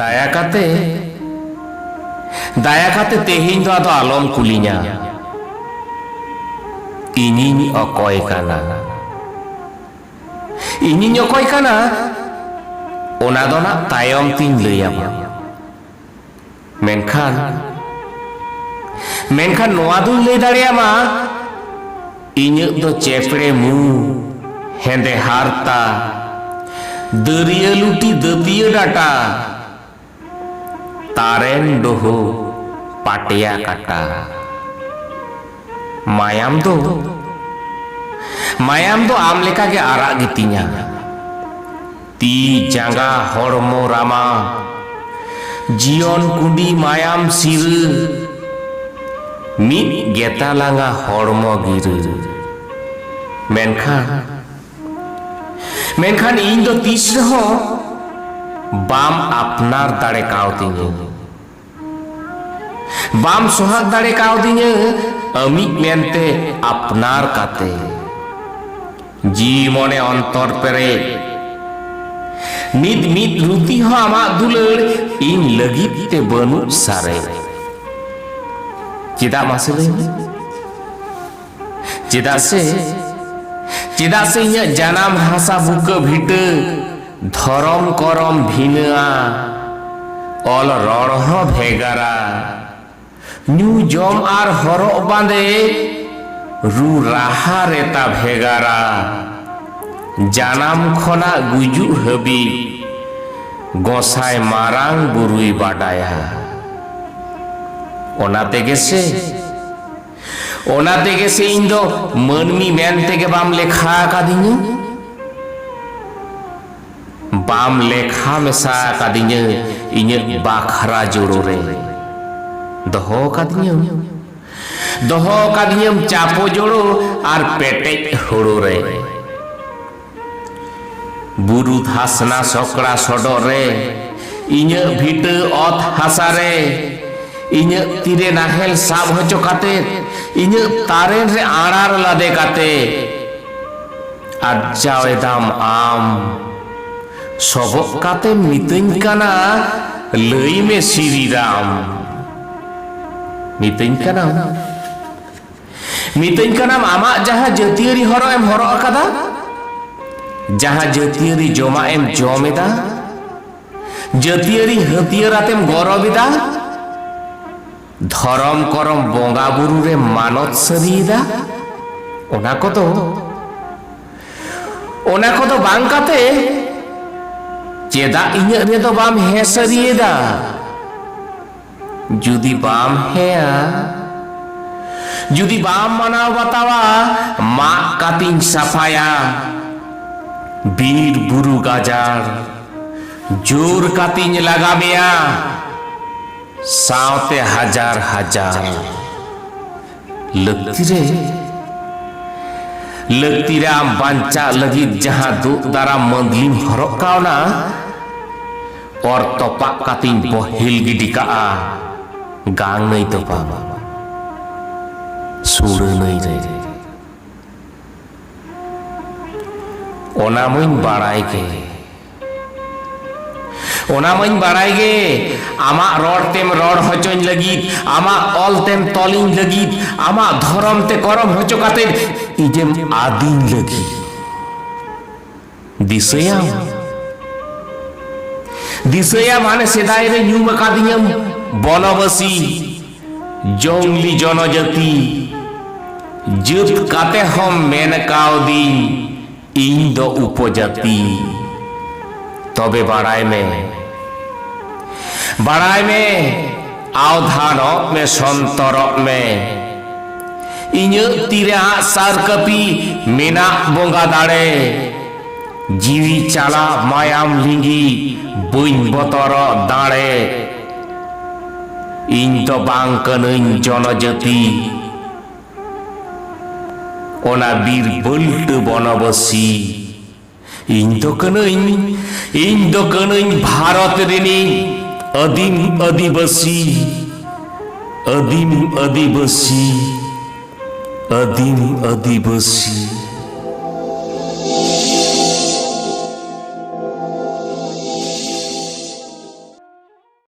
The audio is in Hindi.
दाया काते तेहिन दो आदो आलम कुलिnya इनिनी अकय काना इनिनी अकय काना ओना दो ना तायम तीन लैयामा मेनखान नोआ दुन लै दाड़ेयामा इᱧᱟᱹᱜ दो चेपड़े मु हेंदे हारता दरिया लुटी दतिया डाटा तारेन डोहो पाटिया काटा मायाम दो आम लेका के आरा गितिnya ती जांगा हड़मो रामा जियन कुंडी मायाम सिर मिद गेता लांगा हड़मो गिर मेनखान इन दो तीस रहो बाम अपनार दाड़े कावतिnya बाम सोहाग दाड़े कावतिnya अमित मेनते अपनार काते जी मने अंतर पेरे निद मिद रुति हो आमा दुलर इन लगित ते बनु सारे चिदा मासे चिदा से इᱧᱟᱹᱜ जानाम हासा बुक भिट धरम करम भिना ऑल रड़ हो भेगारा न्यू जम आर हरो बांदे रु राहा रेता भेगारा जानाम खना गुजु हबी गोसाई मारांग बुरुई बाडाया ओनाते गेसे इन दो मनमी मेन तेगे बाम लेखा कादिnya बाम लेखा मेसा कादिnya इᱧᱟᱹᱜ बाखरा जोड़ो रे दहो कादिnya चापो जोड़ो आर पेटे होड़ो रे बुरु धासना सकड़ा सडो रे इᱧᱟᱹᱜ भिट अत हासा रे इᱧᱟᱹᱜ तीरे नाहेल साब हचो काते इᱧᱟᱹᱜ तारेन रे आड़ार लादे काते आजावे दाम आम सबक काते मितኝ काना लई में श्री राम मितኝ काना आमा जहां जतियारी हरो एम हरो अकादा जहां जतियारी जमा एम जमेदा जतियारी हथियारातेम गरबिदा धरम करम बोंगा बुरु रे मानत सरिदा ओना कोदो बांग काते चेदा इᱧᱟᱹᱜ रे दो बाम हे सरिदा जुदी बाम हेया जुदी बाम मनाव बतावा मा कातिन सफाया बीर बुरु गाजार जोर कातिन लगामेया सावते हजार हजार लगती रे आम बांचा लगी जहां दो दारा मंदलिम हरक कावना और तोपाक कातिन बहिल गिडी काआ गांग नहीं तोपा सुड़ नहीं रे ओना मुइन बाड़ाई गे आमा रड़ तेम रड़ हचोñ लगी आमा ऑल तेम तलिñ लगी आमा धरम ते करम हचो काते इजेम आदिन लगी दिसया माने सेदाय रे ᱧᱩᱢ कादियम बनवासी जंगली जनजाति जुत काते हम मेन कावदी इन दो उपजाति तबे बाड़ाई में आवधानक में संतरक में इᱧᱟᱹᱜ तीरे सार कपी मेना बोंगा दाड़े जीवी चाला मायाम लिंगी बइन बतर दाड़े इन तो बांग कनኝ जनजाति ओना बीर बल्ट बनवासी इन तो कनኝ भारत रेनी अदीम आदिवासी